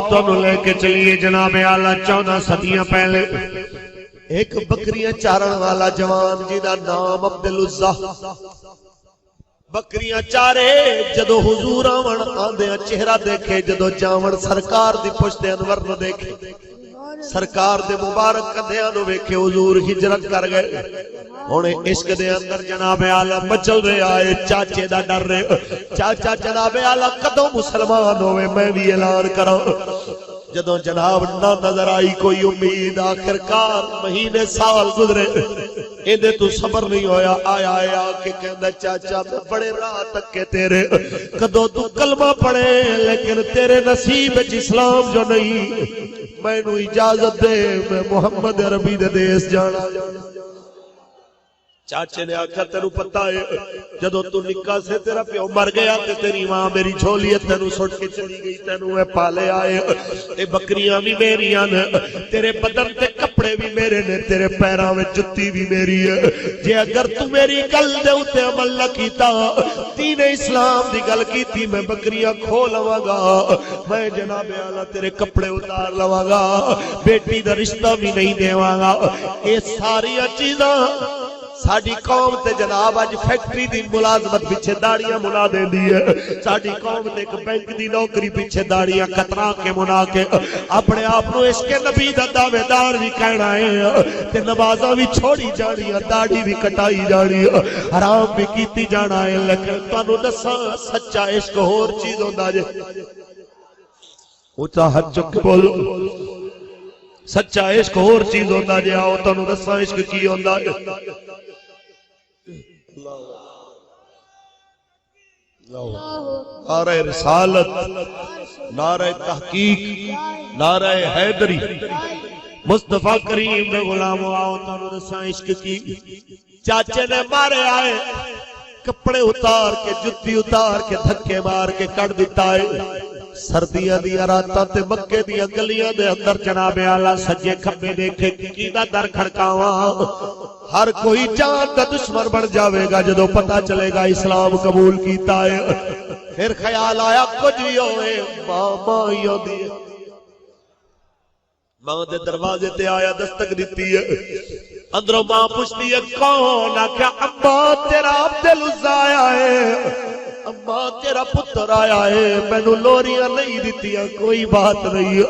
تو لے کے چلیے جناب اعلیٰ 14 صدیاں پہلے ایک بکریاں چارن والا جوان جدا نام عبدالعزہ بکریاں چارے جدو حضور آون آندیاں چہرہ دیکھے جدو جاون سرکار دی پشت انور نو دیکھے سرکار دے مبارک کندیاں نو ویکھے حضور ہجرت کر گئے ہونے عشق دے اندر جناب اعلیٰ مچل رہے آئے چاچے دا ڈر رہے چاچا جناب اعلیٰ کدوں مسلمان ہوئے میں بھی اعلان کراں جدوں جناب نہ نظر آئی کوئی امید آخرکار مہینے سال گزرے ایدے تو صبر نہیں ہویا آیا آیا کہ کہندہ چاچا میں بڑے راہ تک کے تیرے کدوں تو کلمہ پڑھے لیکن تیرے نصیب اسلام جو نہیں میں نو اجازت دے میں محمد عربی دے دیس جانا چاچے نے آکھا تینو پتہ ہے جدو تو نکاح سے تیرا پیو مر گیا تے تیری ماں میری جھولیت تینو سٹ کے چلی گئی تینو میں پالے آئے اے بکریاں بھی میریاں نے تیرے بدن تے کپڑے بھی میرے نے تیرے پیراں میں جتی بھی میری ہے جے اگر تو میری گل دے اتے عمل نہ کیتا دین اسلام دی گل کیتی میں بکریاں کھو لواں گا میں جناب اعلیٰ تیرے کپڑے اتار لواں گا بیٹی دا رشتہ بھی نہیں دیواں گا اے ساری چیزاں ساڑی قوم تے جناب آج فیکٹری دی ملازمت پیچھے داڑیاں منا دے دی ہے ساڑی قوم تے ایک بینک دی نوکری پیچھے داڑیاں کترا کے منا کے اپنے آپنو عشق نبی دا دعوے دار بھی کہنا ہے تے نمازاں بھی چھوڑی جانی ہے داڑی بھی کٹائی جانی ہے حرام بھی کیتی جانا ہے لیکن تانو دساں سچا عشق اور چیز ہوندا جے اونچا ہاتھ چک بولو سچا عشق اور چیز ہوندا جے آؤ تانو دساں عشق کی ہوندا ہے نعرہ رسالت نعرہ تحقیق نعرہ حیدری مصطفیٰ کریم نے غلام آؤ تانو دساں عشق کی چاچے نے مارے آئے کپڑے اتار کے جتی اتار کے دھکے مار کے کٹ دیتا ہے سردیاں دیا راتاں تے مکے دیا گلیاں دے اندر جناب اعلیٰ سجے کھبے دیکھے کیدا در کھڑکاواں ہر کوئی جان دا دشمن بن جاوے گا جدو پتہ چلے گا اسلام قبول کیتا ہے پھر خیال آیا کچھ بھی ہوئے ماں ہی دی ماں دے دروازے تے آیا دستک دیتی ہے اندروں ماں پوچھتی ہے کون آکھیا ابا تیرا عبدالعزہ آیا ہے اماں تیرا پتر آیا ہے میں نو لوریاں نہیں دیتیاں کوئی بات نہیں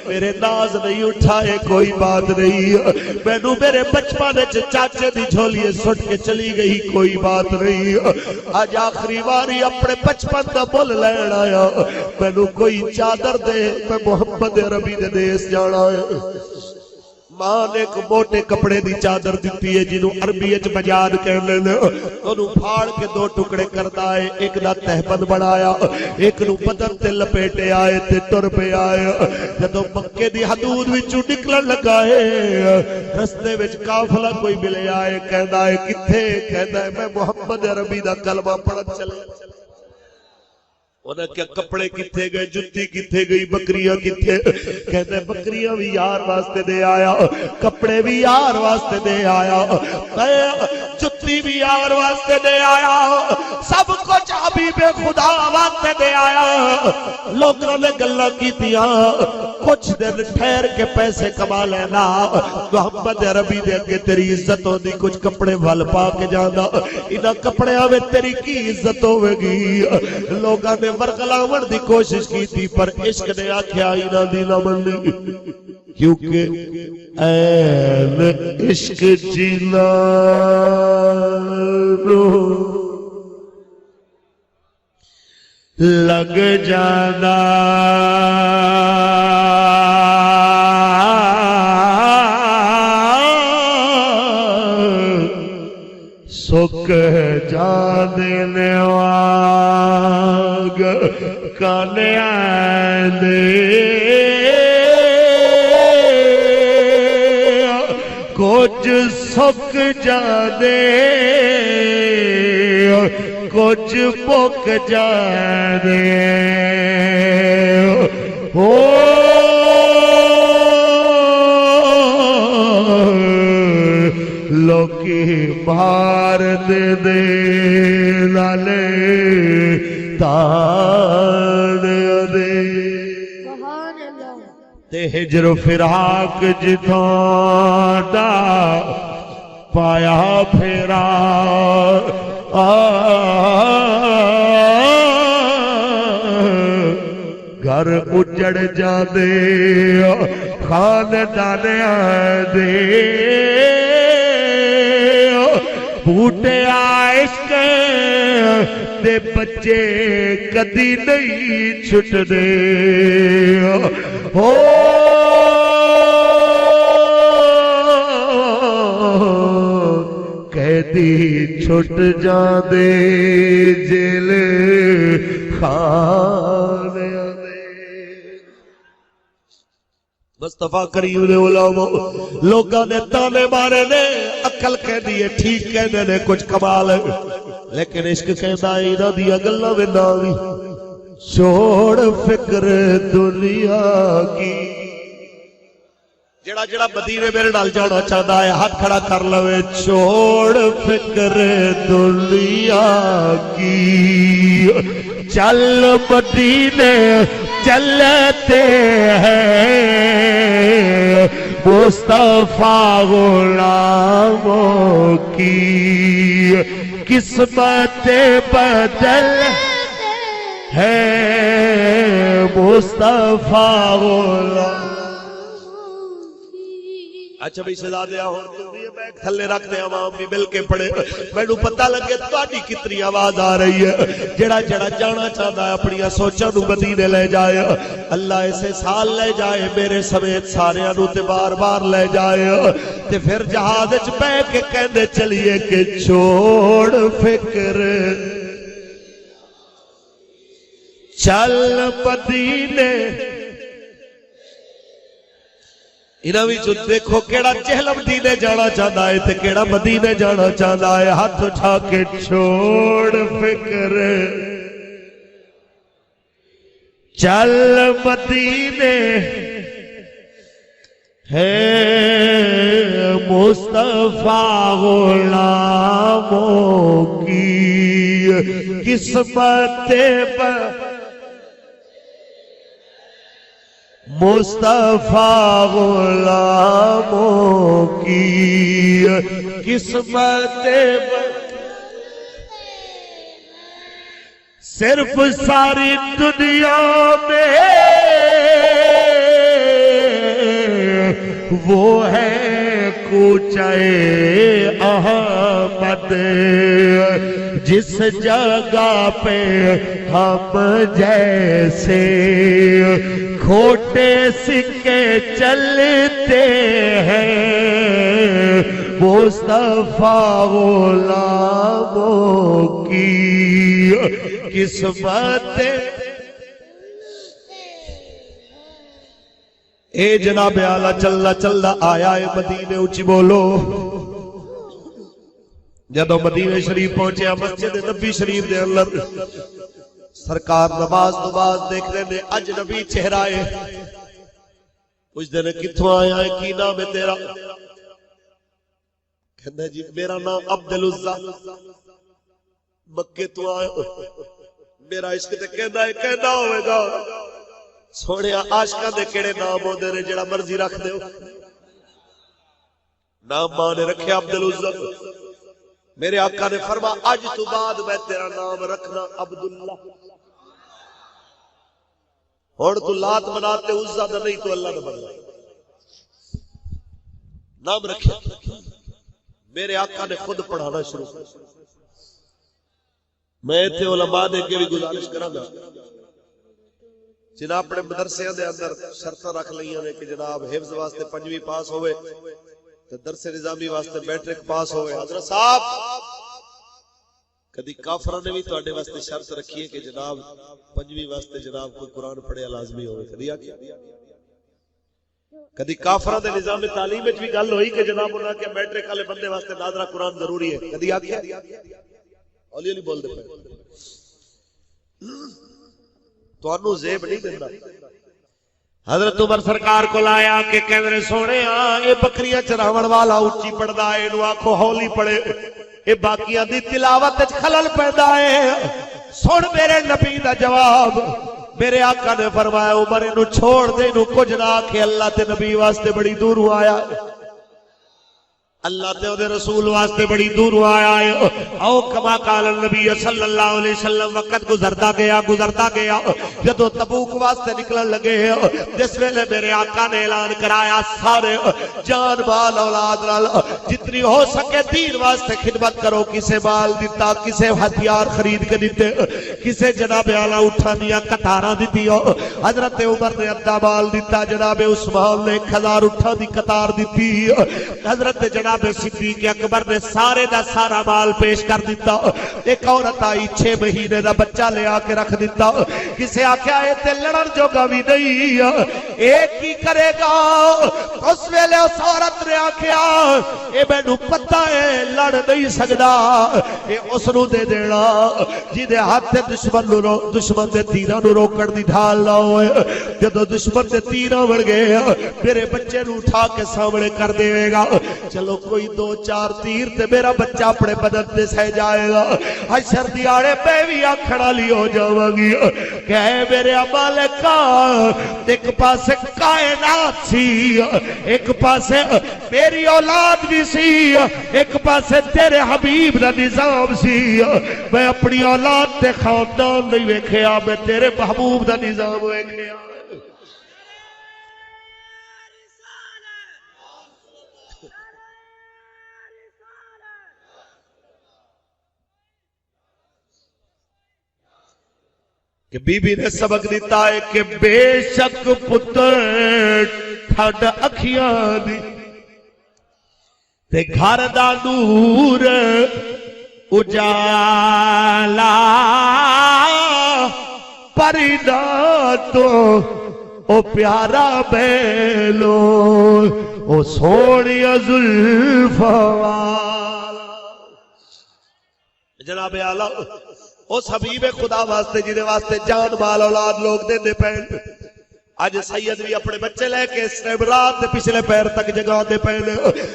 میرے ناز نہیں اٹھائے کوئی بات نہیں میں نو میرے بچپن چاچے دی جھولیے سٹ کے چلی گئی کوئی بات نہیں آج آخری باری اپنے بچپن دا بول لین آیا میں نو کوئی چادر دے میں محمد عربی دے دیس جانا ہے ماں نے ایک موٹے کپڑے دی چادر دیتی ہے جنہوں عربی اچ مجاد کہنے نے انہوں پھاڑ کے دو ٹکڑے کرتا ہے ایک دا تہبند بڑھایا ایک نو بدن تے لپیٹے آئے تے ٹر پہ آئے جدو مکے دی حدود وچوں نکلن لگا ہے رستے وچ قافلہ کوئی ملے آئے کہندا ہے کتھے کہندا ہے میں محمد عربی دا کلمہ پڑھن چلے انہیں کیا کپڑے کتھے گئے جتی کتھے گئی بکریاں کتھے کہتے ہیں بکریاں بھی یار واسطے دے آیا کپڑے بھی یار واسطے دے آیا جتی بھی یار واسطے دے آیا سب کچھ حبیب خدا واسطے دے آیا لوگوں نے گلہ کی دیا کچھ دن ٹھہر کے پیسے کما لینا محمد عربی دے کے تیری عزت ہو دی کچھ کپڑے وال پا کے جانا انہاں کپڑے آوے تیری کی عزت ہوئے گی لوگاں نے ورگلاون دی کوشش کی تھی پر عشق نے آکھیا انہاں دی نہ مننی کیونکہ این عشق جینا رو لگ جانا سکھ جانے واگ کانے آنے کچھ سکھ جانے کچھ پک جانے لوکی بھار دے نالے تان دے تے ہجر فراق جتھاں دا پایا پھیرا گھر اجڑ جاندے خاندان دے بوٹے عشق دے بچے کدی نہیں چھٹ دے ہو قیدی چھٹ جاندے جیل خانے مصطفیٰ کریم نے علماء لوگاں نے تانے مارے نے عقل کہہ دیئے ٹھیک کہنے نے کچھ کمال ہے لیکن عشق کہنا ہی نہ دیا گلہ میں ناوی چھوڑ فکر دنیا کی جڑا جڑا مدینے میرے نال جانا چاہتا ہے ہاتھ کھڑا کر لوے چھوڑ فکر دنیا کی چل مدینے چلتے ہیں مصطفیٰ غلاموں کی قسمت بدل ہے مصطفیٰ غلام اچھا بھئی سزا دیا ہوں تو یہ بیگ تھلے رکھ دے عوام بھی مل کے پڑے میں نو پتہ لگے تواڈی کتنی آواز آ رہی ہے جڑا جڑا جانا چاہتا ہے اپنی سوچاں نو مدینے لے جائے اللہ اسے سال لے جائے میرے سمیت سارے نو تے بار بار لے جائے تے پھر جہاز وچ بیٹھ کے کہندے چلیے کہ چھوڑ فکر چل مدینے انہاں وچ دیکھو کیڑا چہل مدینے جانا چاہتا ہے تے کیڑا مدینے جانا چاہتا ہے ہاتھ اٹھا کے چھوڑ فکر چل مدینے ہے مصطفیٰ غلاموں کی قسمت مصطفیٰ غلاموں کی قسمت صرف ساری دنیا میں وہ ہے کوچہ احمد جس جگہ پہ ہم جیسے کھوٹے سکے چلتے ہیں مصطفیٰ غلاموں کی قسمت اے جناب اعلیٰ چلنا چلنا آیا ہے مدینے اچھی بولو جدو مدینے شریف پہنچے مسجد نبی شریف دے اندر سرکار نماز دیکھ رہے نے اج نبی چہرہ ہے پوچھ دے نے کتھوں آیا ہے کی نام ہے تیرا کہندہ جی میرا نام عبدالعزہ مکے تو آیا میرا عشق تے کہندہ ہے کہندہ ہوئے گا سوڑے عاشقہ دے کیڑے نام ہو دے رہے جڑا مرضی رکھ دے نام مانے رکھے عبدالعزہ میرے آقا نے فرما آج تو بعد میں تیرا نام رکھنا عبداللہ اور تو لات مناتے عزہ دا نہیں تو اللہ نے بننا نام رکھے میرے آقا نے خود پڑھانا شروع کر میں تھے علماء نے کے بھی گزارش کرا گا جناب اپنے مدرسے دے اندر شرطہ رکھ لئیاں نے کہ جناب حفظ واسطے 5ویں پاس ہوئے درس نظامی واسطے میٹرک پاس ہوئے حضرت صاحب کدی کافرہ نے بھی تو اڈے واسطے شرط رکھی ہے کہ جناب 5ویں واسطے جناب کوئی قرآن پڑھے لازمی ہوئے کدی آکیا کدی کافرہ دے نظام تعلیم میں بھی گل ہوئی کہ جناب انہاں کے میٹرک والے بندے واسطے ناظرہ قرآن ضروری ہے کدی آکیا اولی علی بول دے پہ تو انہوں زیب نہیں دینا حضرت عمر سرکار کو لایا کہ کہنے سونے اے بکریاں چراون والا اچھی پڑھدا ہے انہوں آنکھوں ہولی پڑے اے باقیاں دی تلاوت خلل پیدا ہے سن میرے نبی دا جواب میرے آقا نے فرمایا عمر انہوں چھوڑ دے، انہوں کچھ نہ آکھے، اللہ تے نبی واسطے بڑی دوروں آیا ہے، اللہ تے دے رسول واسطے بڑی دور آیا ہے۔ او کما قال النبی صلی اللہ علیہ وسلم، وقت گزرتا گیا جدو تبوک واسطے نکلن لگے جس ویلے میرے آقا نے اعلان کرایا سارے جان مال اولاد نال جتنی ہو سکے دین واسطے خدمت کرو، کسے مال دیتا، کسے ہتھیار خرید کے دیتے، کسے جناب اعلیٰ اٹھانیاں قطاراں دیتی ہو، حضرت عمر نے ادھا مال دیتا، جناب عثمان نے 1000 اٹھا دی قطار دیتی، حضرت جناب صدیق اکبر نے سارے دا سارا مال پیش کر دیتا، ایک عورت آئی 6 مہینے دا بچہ لے آ کے رکھ دیتا، کسے آکھیا اے تے لڑن جوگا بھی نہیں، ایک ہی کرے گا، اس ویلے اس عورت نے آکھیا اے مینوں پتہ ہے لڑ نہیں سکدا، اے اس نو دے دینا جدے ہاتھ دشمن دے تیراں نو روکن دی ڈھال نہ ہوئے، جدو دشمن دے تیراں وڑ گئے میرے بچے نو اٹھا کے سامنے کر دے گا، چلو کوئی 2-4 تیر تے میرا بچہ اپنے بدن تے سہ جائے گا، حشر دیاڑے پہ بھی آکھڑا لی ہو جاؤں گی، کہے میرے مالکا ایک پاسے کائنات سی، ایک پاسے میری اولاد بھی سی، ایک پاسے تیرے حبیب دا نظام سی، میں اپنی اولاد تے خاندان نہیں ویکھیا، میں تیرے محبوب دا نظام ویکھیا۔ کہ بی بی نے سبق دیتا ہے کہ بے شک پتر ٹھڈ اکھیاں دی تے گھر دا نور اجالا پریدا تو او پیارا بیلو او سونی زلفاں والا۔ جناب اعلیٰ اس حبیب خدا واسطے جنہیں واسطے جان مال اولاد لوگ دے دے پہن، آج سید بھی اپنے بچے لے کے رات پچھلے پیر تک جگہ دے پہن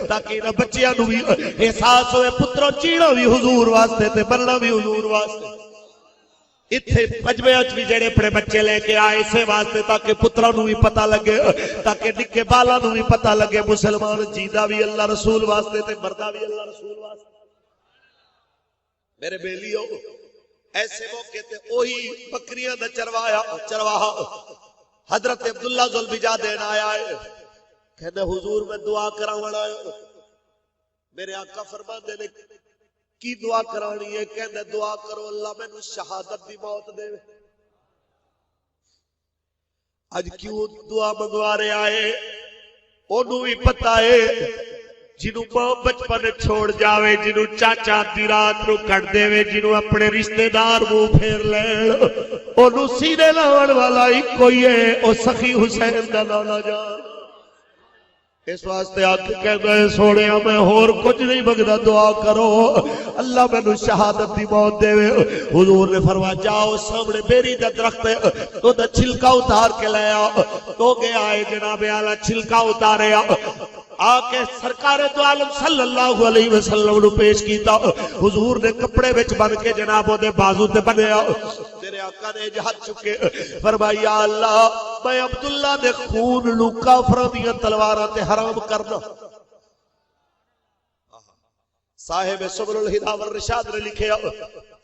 تاکہ انہاں بچیاں نو بھی احساس ہوئے پتروں چیڑا بھی حضور واسطے تے بننا بھی حضور واسطے۔ اتھے مجمع بھی جڑے اپنے بچے لے کے آئے اسے واسطے تاکہ پتروں نو بھی پتہ لگے، تاکہ نکے بالا نو بھی پتہ لگے مسلمان جیدہ بھی اللہ رسول واسطے تے مردہ بھی اللہ رسول واسطے۔ میرے بیلیوں ایسے موقع تے اوہی بکریاں دا چرواہا حضرت عبداللہ ذوالبجا دین آیا ہے، کہنے حضور میں دعا کراونا ہے، میرے آقا فرماندے نے کی دعا کرانی ہے، کہنے دعا کرو اللہ میں نو شہادت دی موت دے۔ آج کیوں دعا منگوا رہے آئے انہوں بھی پتہ ہے جنہوں ماں بچپن چھوڑ جاوے، جنہوں چاچا دی رات نو کٹ دے وے، جنہوں اپنے رشتہ دار منہ پھیر لین، انہوں سینے لاؤن والا ہی کوئی ہے، او سخی حسین دا لالا جان۔ اس واسطے آکے کہنا ہے سوڑیا میں اور کچھ نہیں مگدہ دعا کرو اللہ میں نو شہادت دی موت دے وے۔ حضور نے فرمایا جاؤ سامنے بیری دا درخت ہے تو دا چھلکا اتار کے لے آؤ، تو گیا ہے جناب اعلیٰ چھلکا اتارے آکے سرکار دو عالم صلی اللہ علیہ وسلم نے پیش کیتا، حضور نے کپڑے وچ بن کے جنابوں دے بازو تے بنیا، تیرے آقا نے جہد چکے فرمایا اللہ میں عبداللہ دے خون نو کافراں دیاں تلواراں تے حرام کرنا۔ صاحب سبل الہدا والرشاد نے لکھیا،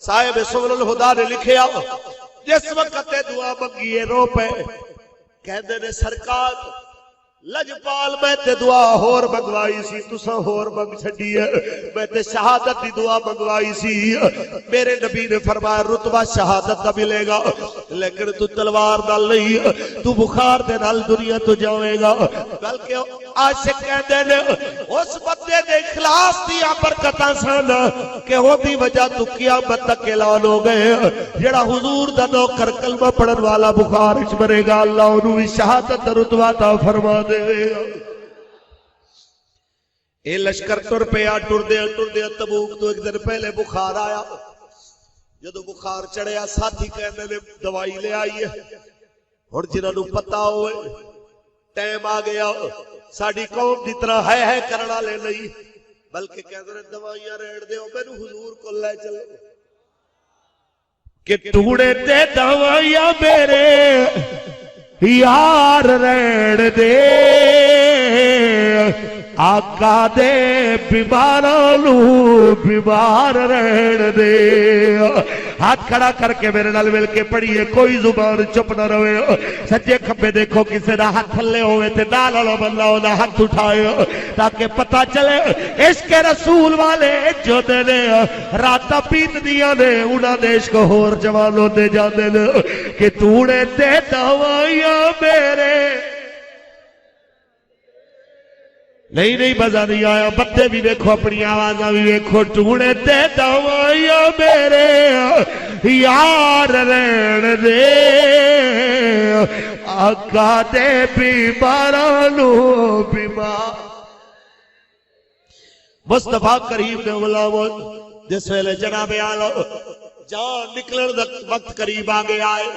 صاحب سبل الہدا نے لکھیا جس وقت دعا منگیے رو پے کہندے نے سرکار لجپال میں تے دعا ہور منگوائی سی تساں ہور منگ چھڈی ہے، میں تے شہادت دی دعا منگوائی سی، میرے نبی نے فرمایا رتبہ شہادت دا ملے گا لیکن تو تلوار نال نہیں، تو بخار دے نال دنیا تو جاوے گا۔ بلکہ عاشق کہندے نے اس بندے دے اخلاص دیا برکتاں سن کہ او دی وجہ تو قیامت تک اعلان ہو گئے، جڑا حضور دا نوکر کلمہ پڑھن والا بخار وچ مرے گا اللہ انہوں بھی شہادت دا رتبہ عطا فرما دے۔ اے لشکر ٹر پیا ٹر دیا تبوک تو ایک دن پہلے بخار آیا، جدو بخار چڑھیا ساتھی کہنے نے دوائی لے آئی ہے، اور جنہوں نے پتا ہوئے ٹائم آ گیا ساڑی قوم جتنا ہے کرنا لے نہیں، بلکہ کہنے نے دوائیاں ریڑ دے میں نے حضور کو لے چلے، کہ ٹوڑے تے دوائیاں میرے یار رہن دے آقا دے بیماراں نوں بیمار رہن دے ہاتھ کھڑا کر کے میرے نال مل کے پڑھیے کوئی زبان چپ نہ رہے سجے کھبے دیکھو کسی دا ہاتھ تھلے ہوئے تے نال والا بندہ اودا ہاتھ اٹھائے تاکہ پتہ چلے عشق رسول والے جو دے نے راتاں پیت دیاں نے انہاں دے عشق ہور جوانوں دے جاندے نے کہ توڑے تے دوائیاں میرے نہیں مزہ نہیں آیا بندے بھی دیکھو اپنی آوازاں بھی دیکھو ٹوڑے تے دوائیاں میرے یار رہن دے آقا دے بیماراں نوں بیمار مصطفیٰ کریم دے غلاموں جس ویلے جناب آلو جان نکلن دا وقت قریب آگے آئے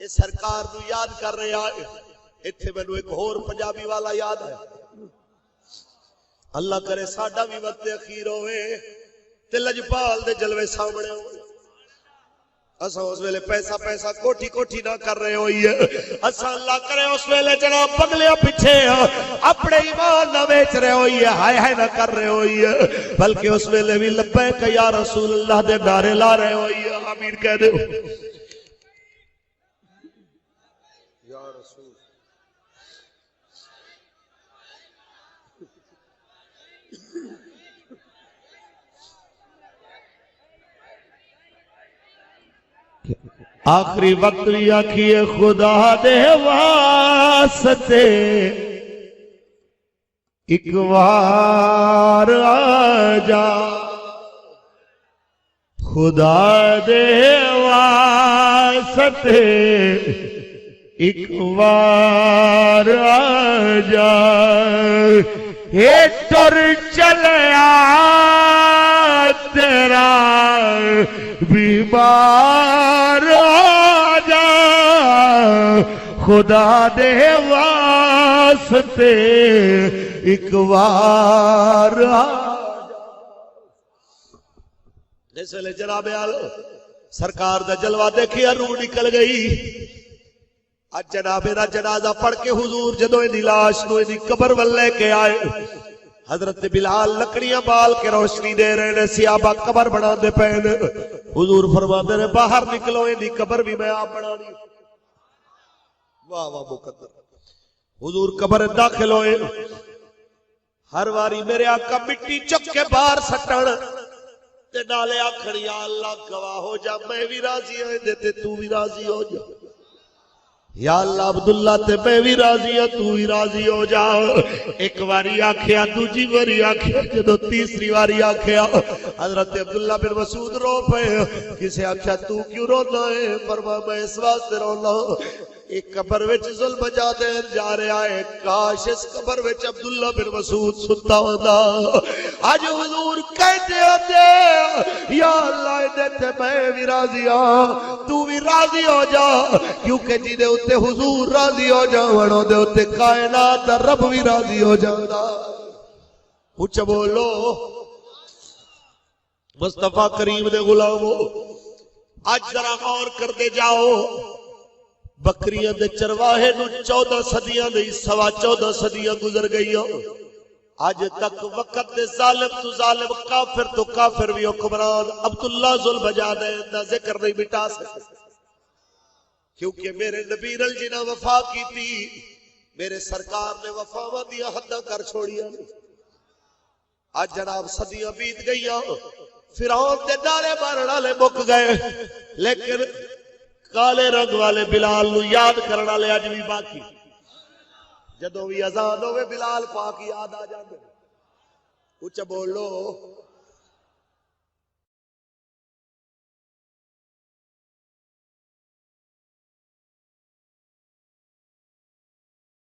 اس سرکار نو یاد کر رہے آئے اتھے میں نو ایک اور پنجابی والا یاد ہے اللہ کرے ساڈا بھی وقت اخیر ہوئے تے لجپال دے جلوے سامنے ہوئے اساں اس ویلے پیسہ کوٹھی نہ کر رہے ہوئی ہے اساں اللہ کرے اس ویلے جناب بگلیا پیچھے اپنے ایمان نہ بیچ رہے ہوئی ہے ہائے نہ کر رہے ہوئی ہے بلکہ اس ویلے بھی لبیک یا رسول اللہ دے نعرے لا رہے ہوئی ہے آمین کہہ دے یا رسول آخری وقت بھی آکھیے خدا دے واسطے ایک وار آجا خدا دے واسطے ایک وار آجا یہ ٹر چلیا تیرا بیمار آجا خدا دے واسطے ایک وار آجا جس ویلے جناب آلو سرکار دا جلوہ دیکھیا روح نکل گئی اج جناب دا جنازہ پڑھ کے حضور جدو دی لاش نو دی قبر ول لے کے آئے حضرت بلال لکڑیاں بال کے روشنی دے رہے نے صحابہ قبر بنا دے پہن حضور فرماتے نے باہر نکلو دی قبر بھی میں آپ بنا دی واہ مقدر حضور قبر داخل ہوئے ہر واری میرے آقا مٹی چک کے باہر سٹن تے نالے آکھن یا اللہ گواہ ہو جا میں بھی راضی ہوں دیتے تو بھی راضی ہو جا یا اللہ عبداللہ تے میں بھی راضی ہوں تو بھی راضی ہو جا ایک واری آکھیا دوجی واری آکھیا جدو تیسری واری آکھیا حضرت عبداللہ بن مسعود رو پے کسے آکھیا تو کیوں رونا ہے فرما میں اس واسطے رونا ایک قبر وچ ظلم جا رہا ہے کاش اس قبر وچ عبداللہ بن مسعود ستا ہوندا اج حضور کہتے ہوتے یا اللہ دیتے میں بھی راضی ہوں تو بھی راضی ہو جا کیونکہ جی دے اتے حضور راضی ہو جا وڑو دے اتے کائنات رب بھی راضی ہو جاتا کچھ بولو مصطفیٰ کریم دے غلامو آج ذرا غور کر دے جاؤ بکریاں دے چرواہے نو 14 صدیاں دے 14.25 صدیاں گزر گئی آج تک وقت دے ظالم تو ظالم کافر تو کافر بھی حکمران عبداللہ ذوالبجادین دا ذکر نہیں مٹا سکتے کیونکہ میرے نبی جنہ وفا کی تھی میرے سرکار نے وفاواں دیا حداں کر چھوڑیا آج جناب صدیاں بیت گئیاں فرعون دے ڈالے مارن والے مک گئے لیکن کالے رنگ والے بلال نو یاد کرنا لے اج بھی باقی جدوں بھی اذان ہوے بلال پاک یاد آ جاندے اچ بولو